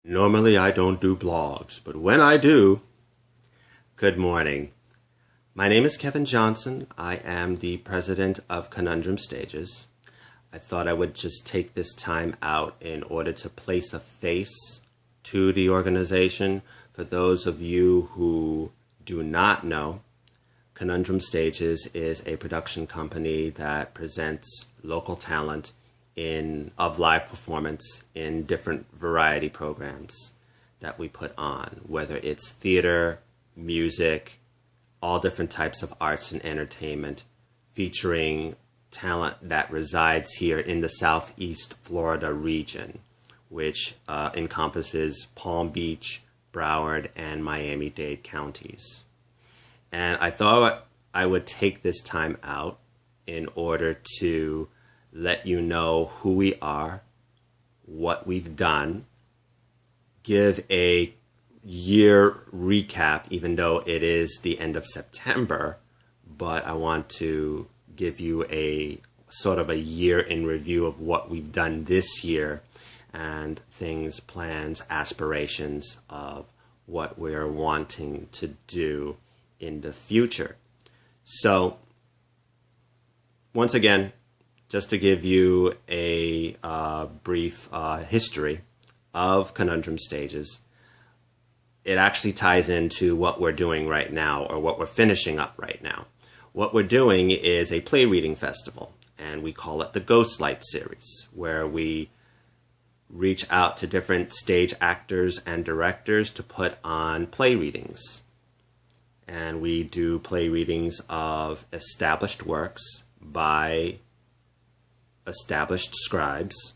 Normally I don't do blogs, but when I do, good morning. My name is Kevin Johnson. I am the president of Conundrum Stages. I thought I would just take this time out in order to place a face to the organization. For those of you who do not know, Conundrum Stages is a production company that presents local talent of live performance in different variety programs that we put on, whether it's theater, music, all different types of arts and entertainment, featuring talent that resides here in the Southeast Florida region, which encompasses Palm Beach, Broward, and Miami-Dade counties. And I thought I would take this time out in order to let you know who we are, what we've done, give a year recap, even though it is the end of September, but I want to give you a sort of a year in review of what we've done this year and things, plans, aspirations of what we're wanting to do in the future. So, once again, just to give you a brief history of Conundrum Stages, it actually ties into what we're doing right now, or what we're finishing up right now. What we're doing is a play reading festival, and we call it the Ghostlight series, where we reach out to different stage actors and directors to put on play readings. And we do play readings of established works by established scribes.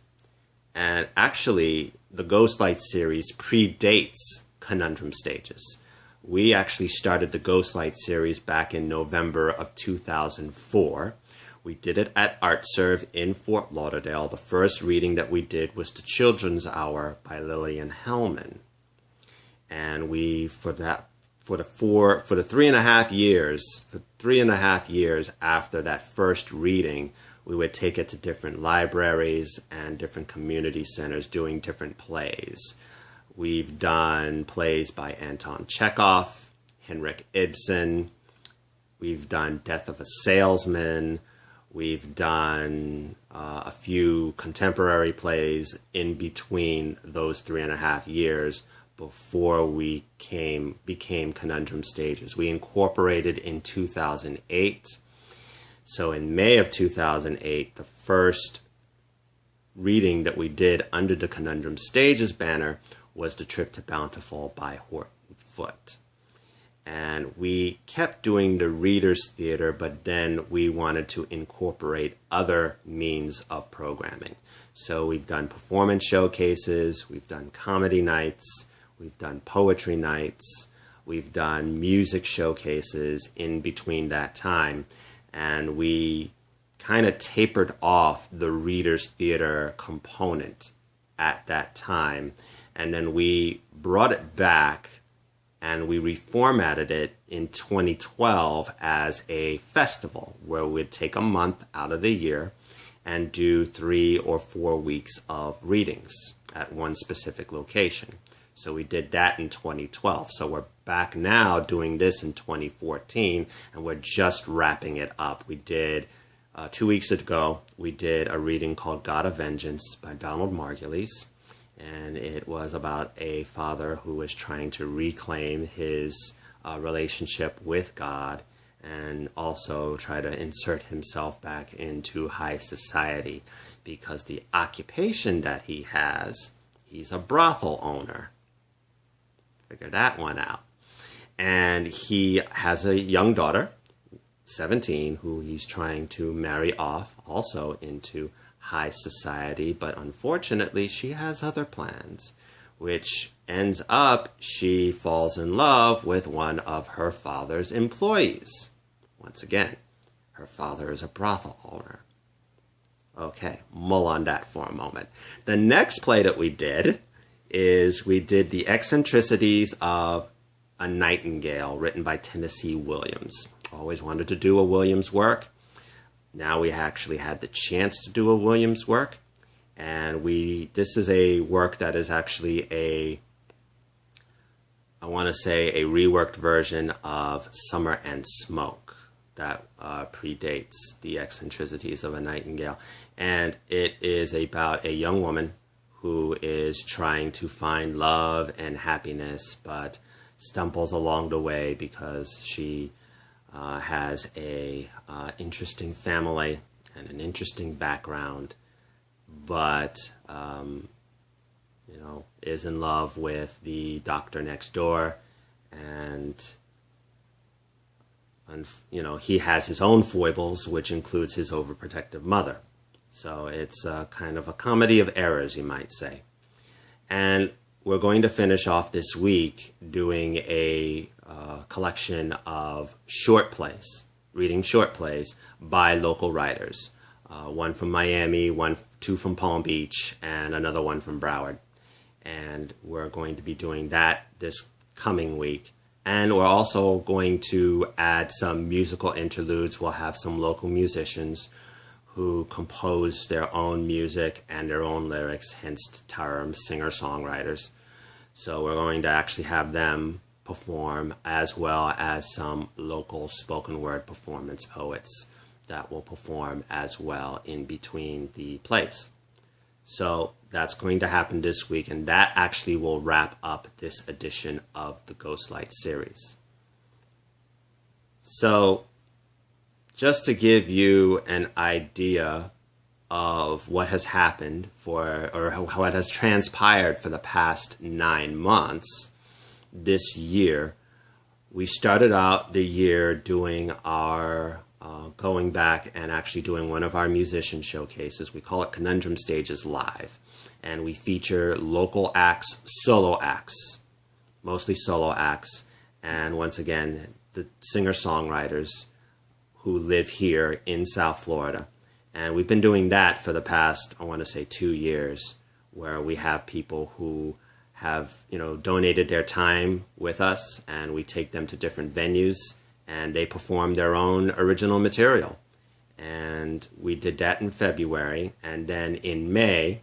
And actually, the Ghostlight series predates Conundrum Stages. We actually started the Ghostlight series back in November of 2004. We did it at ArtServe in Fort Lauderdale. The first reading that we did was The Children's Hour by Lillian Hellman. And we, for the 3.5 years after that first reading, we would take it to different libraries and different community centers doing different plays. We've done plays by Anton Chekhov, Henrik Ibsen. We've done Death of a Salesman. We've done a few contemporary plays in between those 3.5 years before we became Conundrum Stages. We incorporated in 2008. So in May of 2008, the first reading that we did under the Conundrum Stages banner was The Trip to Bountiful by Horton Foote. And we kept doing the Reader's Theater, but then we wanted to incorporate other means of programming. So we've done performance showcases, we've done comedy nights, we've done poetry nights, we've done music showcases in between that time. And we kind of tapered off the Reader's Theater component at that time. And then we brought it back and we reformatted it in 2012 as a festival where we'd take a month out of the year and do 3 or 4 weeks of readings at one specific location. So we did that in 2012. So we're back now doing this in 2014, and we're just wrapping it up. We did, 2 weeks ago, we did a reading called God of Vengeance by Donald Margulies. And it was about a father who was trying to reclaim his relationship with God and also try to insert himself back into high society, because the occupation that he has, he's a brothel owner. Figure that one out. And he has a young daughter, 17, who he's trying to marry off also into high society, but unfortunately she has other plans, which ends up she falls in love with one of her father's employees. Once again, her father is a brothel owner. Okay, mull on that for a moment. The next play that we did is we did The Eccentricities of a Nightingale, written by Tennessee Williams. Always wanted to do a Williams work. Now we actually had the chance to do a Williams work, And this is a work that is actually I want to say a reworked version of Summer and Smoke that predates the eccentricities of a nightingale. And it is about a young woman who is trying to find love and happiness, but stumbles along the way because she has a interesting family and an interesting background, but is in love with the doctor next door, and he has his own foibles, which includes his overprotective mother. So it's kind of a comedy of errors, you might say. And we're going to finish off this week doing a collection of short plays, reading short plays by local writers. One from Miami, two from Palm Beach, and another one from Broward. And we're going to be doing that this coming week. And we're also going to add some musical interludes. We'll have some local musicians who compose their own music and their own lyrics, hence the term singer-songwriters. So we're going to actually have them perform, as well as some local spoken word performance poets that will perform as well in between the plays. So that's going to happen this week, and that actually will wrap up this edition of the Ghostlight series. So just to give you an idea of what has happened or what has transpired for the past 9 months this year, we started out the year doing our going back and actually doing one of our musician showcases. We call it Conundrum Stages Live, and we feature local acts, solo acts, mostly solo acts, and once again the singer-songwriters who live here in South Florida. And we've been doing that for the past, I want to say, 2 years, where we have people who have, donated their time with us, and we take them to different venues, and they perform their own original material. And we did that in February, and then in May,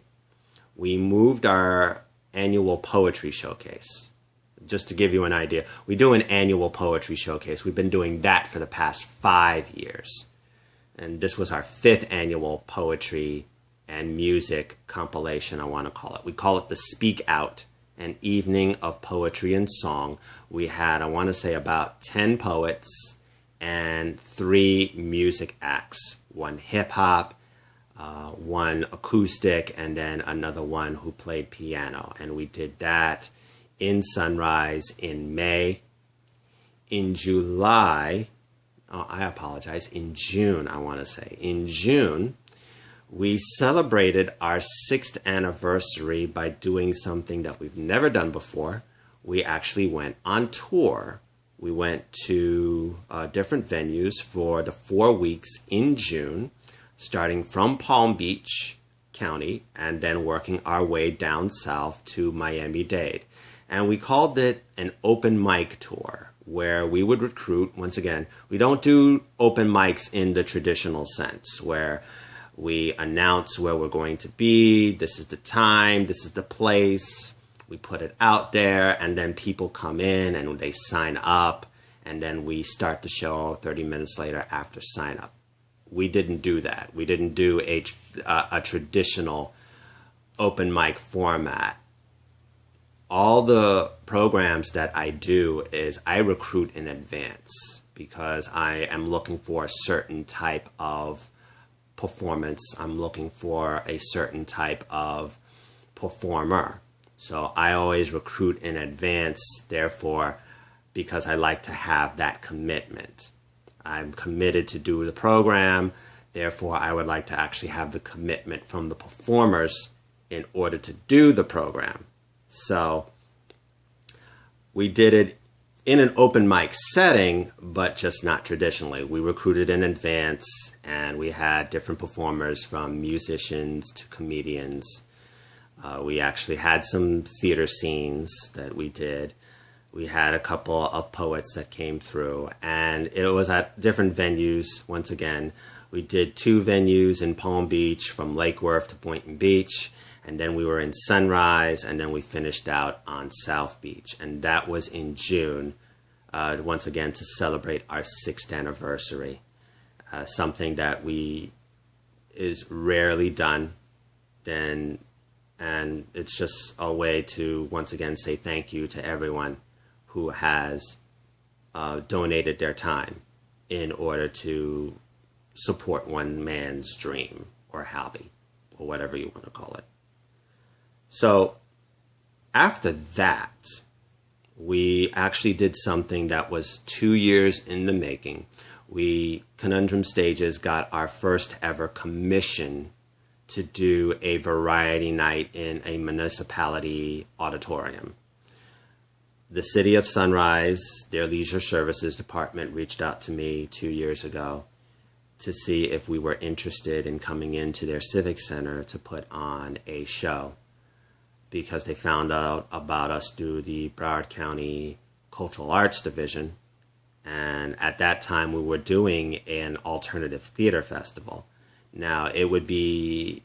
we moved our annual poetry showcase. Just to give you an idea, we do an annual poetry showcase. We've been doing that for the past 5 years. And this was our 5th annual poetry and music compilation, I want to call it. We call it the Speak Out, an evening of poetry and song. We had, I want to say, about 10 poets and 3 music acts. 1 hip-hop, 1 acoustic, and then another one who played piano. And we did that in Sunrise in May. In July, in June, I want to say. In June, we celebrated our 6th anniversary by doing something that we've never done before. We actually went on tour. We went to different venues for the 4 weeks in June, starting from Palm Beach County and then working our way down south to Miami-Dade. And we called it an open mic tour, where we would recruit, once again, we don't do open mics in the traditional sense, where we announce where we're going to be, this is the time, this is the place, we put it out there, and then people come in and they sign up, and then we start the show 30 minutes later after sign up. We didn't do that. We didn't do a traditional open mic format. All the programs that I do is I recruit in advance because I am looking for a certain type of performance. I'm looking for a certain type of performer. So I always recruit in advance, therefore, because I like to have that commitment. I'm committed to do the program, therefore I would like to actually have the commitment from the performers in order to do the program. So we did it in an open mic setting, but just not traditionally. We recruited in advance, and we had different performers, from musicians to comedians. We actually had some theater scenes that we did. We had a couple of poets that came through, and it was at different venues. Once again, We did 2 venues in Palm Beach, from Lake Worth to Boynton Beach, and then we were in Sunrise, and then we finished out on South Beach, and that was in June, once again to celebrate our 6th anniversary. Something that is rarely done, and it's just a way to once again say thank you to everyone who has donated their time in order to support one man's dream or hobby or whatever you want to call it. So after that, we actually did something that was 2 years in the making. Conundrum Stages got our first ever commission to do a variety night in a municipality auditorium. The City of Sunrise, their leisure services department, reached out to me 2 years ago to see if we were interested in coming into their civic center to put on a show, because they found out about us through the Broward County Cultural Arts Division. And at that time, we were doing an alternative theater festival. Now, it would be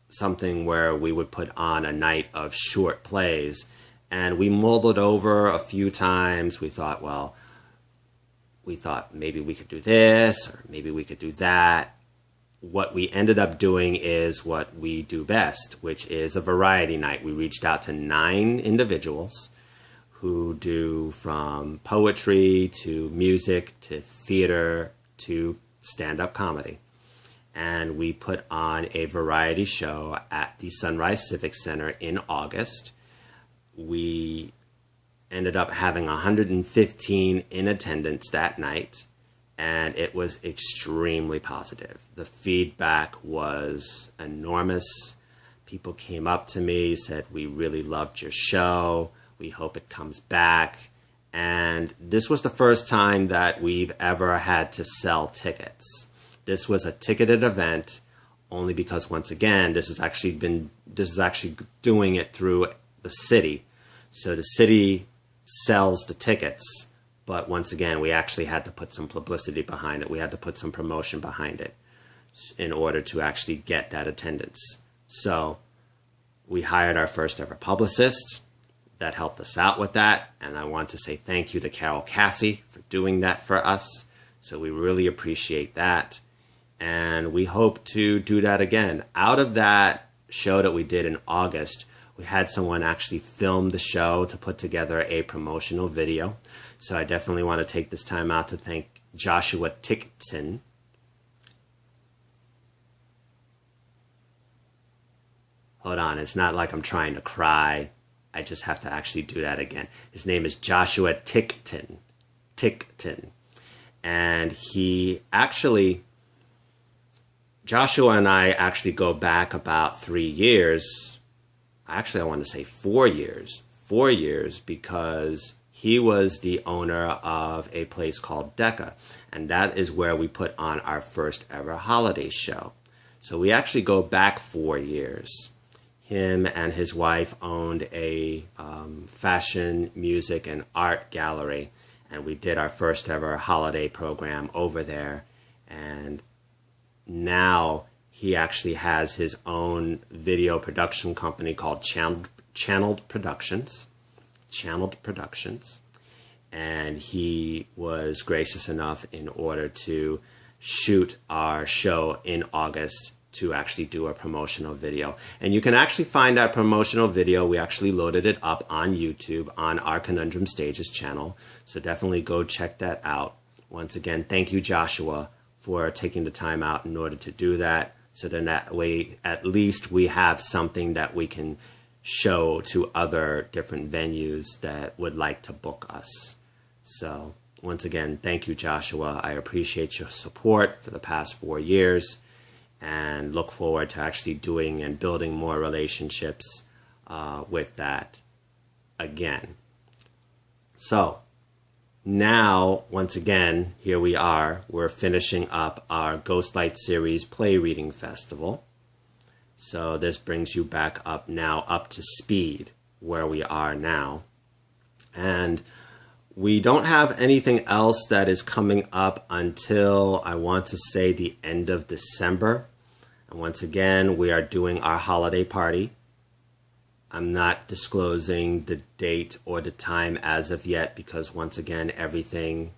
something where we would put on a night of short plays, and we mulled it over a few times. We thought maybe we could do this, or maybe we could do that. What we ended up doing is what we do best, which is a variety night. We reached out to 9 individuals who do from poetry to music to theater to stand-up comedy. And we put on a variety show at the Sunrise Civic Center in August. We ended up having 115 in attendance that night, and it was extremely positive. The feedback was enormous. People came up to me, said, "We really loved your show. We hope it comes back." And this was the first time that we've ever had to sell tickets. This was a ticketed event, only because, once again, this is actually doing it through the city. So the city sells the tickets, but once again, we actually had to put some publicity behind it. We had to put some promotion behind it in order to actually get that attendance. So we hired our first ever publicist that helped us out with that. And I want to say thank you to Carol Cassie for doing that for us. So we really appreciate that. And we hope to do that again. Out of that show that we did in August, we had someone actually film the show to put together a promotional video. So I definitely want to take this time out to thank Joshua Tickton. Hold on, it's not like I'm trying to cry. I just have to actually do that again. His name is Joshua Tickton. And Joshua and I actually go back about 3 years. Actually, I want to say 4 years. 4 years, because he was the owner of a place called Decca. And that is where we put on our first ever holiday show. So we actually go back 4 years. Him and his wife owned a fashion, music, and art gallery. And we did our first ever holiday program over there. And now he actually has his own video production company called Channeled Productions. And he was gracious enough, in order to shoot our show in August, to actually do a promotional video. And you can actually find that promotional video. We actually loaded it up on YouTube on our Conundrum Stages channel. So definitely go check that out. Once again, thank you, Joshua, for taking the time out in order to do that. So then that way, at least we have something that we can show to other different venues that would like to book us. So once again, thank you, Joshua. I appreciate your support for the past 4 years, and look forward to actually doing and building more relationships with that again. So now, once again, here we are. We're finishing up our Ghostlight Series Play Reading Festival. So this brings you back up now, up to speed where we are now. And We don't have anything else that is coming up until, I want to say, the end of December. And once again, we are doing our holiday party. I'm not disclosing the date or the time as of yet because, once again, everything,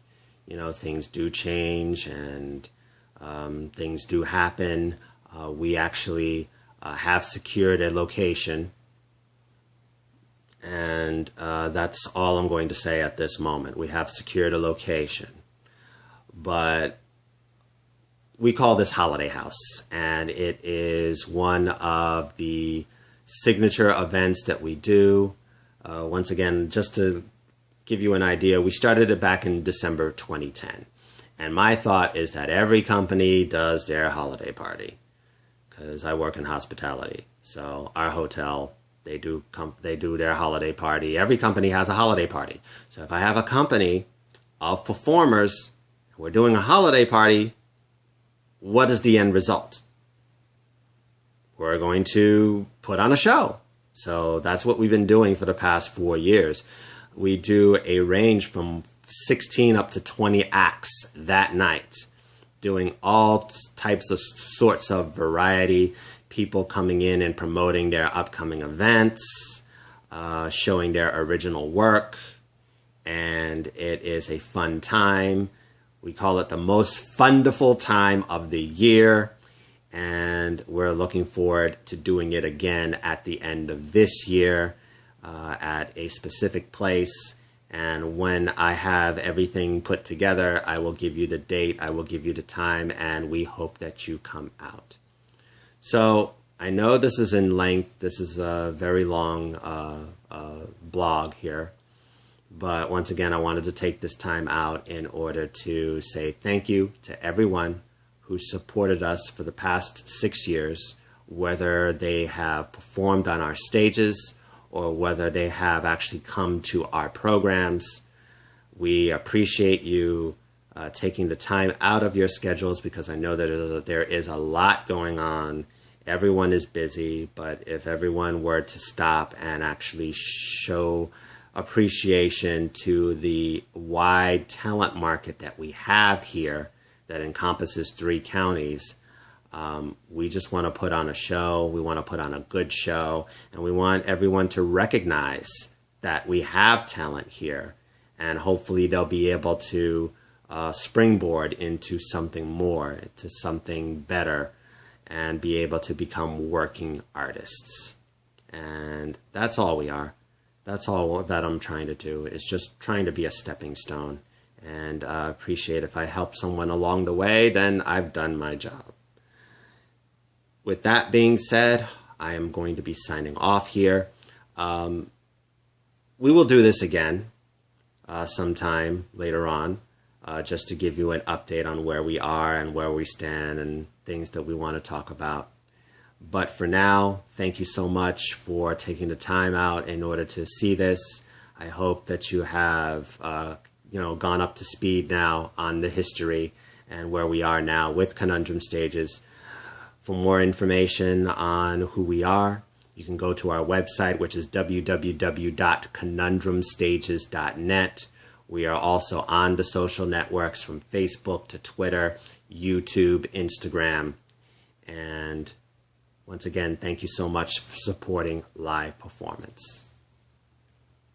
things do change and things do happen. We actually have secured a location, and that's all I'm going to say at this moment. We have secured a location, but we call this Holiday House, and it is one of the signature events that we do. Once again, just to give you an idea, we started it back in December 2010. And my thought is that every company does their holiday party, because I work in hospitality. So our hotel, they do their holiday party. Every company has a holiday party. So if I have a company of performers, we're doing a holiday party, what is the end result? We're going to put on a show. So that's what we've been doing for the past 4 years. We do a range from 16 up to 20 acts that night, doing all types of sorts of variety, people coming in and promoting their upcoming events, showing their original work, and it is a fun time. We call it the most fundiful time of the year. And we're looking forward to doing it again at the end of this year at a specific place. And when I have everything put together, I will give you the date, I will give you the time, and we hope that you come out. So I know this is in length. This is a very long blog here. But once again, I wanted to take this time out in order to say thank you to everyone who supported us for the past 6 years, whether they have performed on our stages or whether they have actually come to our programs. We appreciate you taking the time out of your schedules, because I know that there is a lot going on. Everyone is busy, but if everyone were to stop and actually show appreciation to the wide talent market that we have here, that encompasses 3 counties. We just want to put on a show. We want to put on a good show. And we want everyone to recognize that we have talent here. And hopefully they'll be able to springboard into something more, to something better, and be able to become working artists. And that's all we are. That's all that I'm trying to do, is just trying to be a stepping stone. And appreciate if I help someone along the way, then I've done my job. With that being said, I am going to be signing off here. We will do this again sometime later on, just to give you an update on where we are and where we stand and things that we want to talk about. But for now, thank you so much for taking the time out in order to see this. I hope that you have gone up to speed now on the history and where we are now with Conundrum Stages. For more information on who we are, you can go to our website, which is www.conundrumstages.net. We are also on the social networks, from Facebook to Twitter, YouTube, Instagram. And once again, thank you so much for supporting live performance.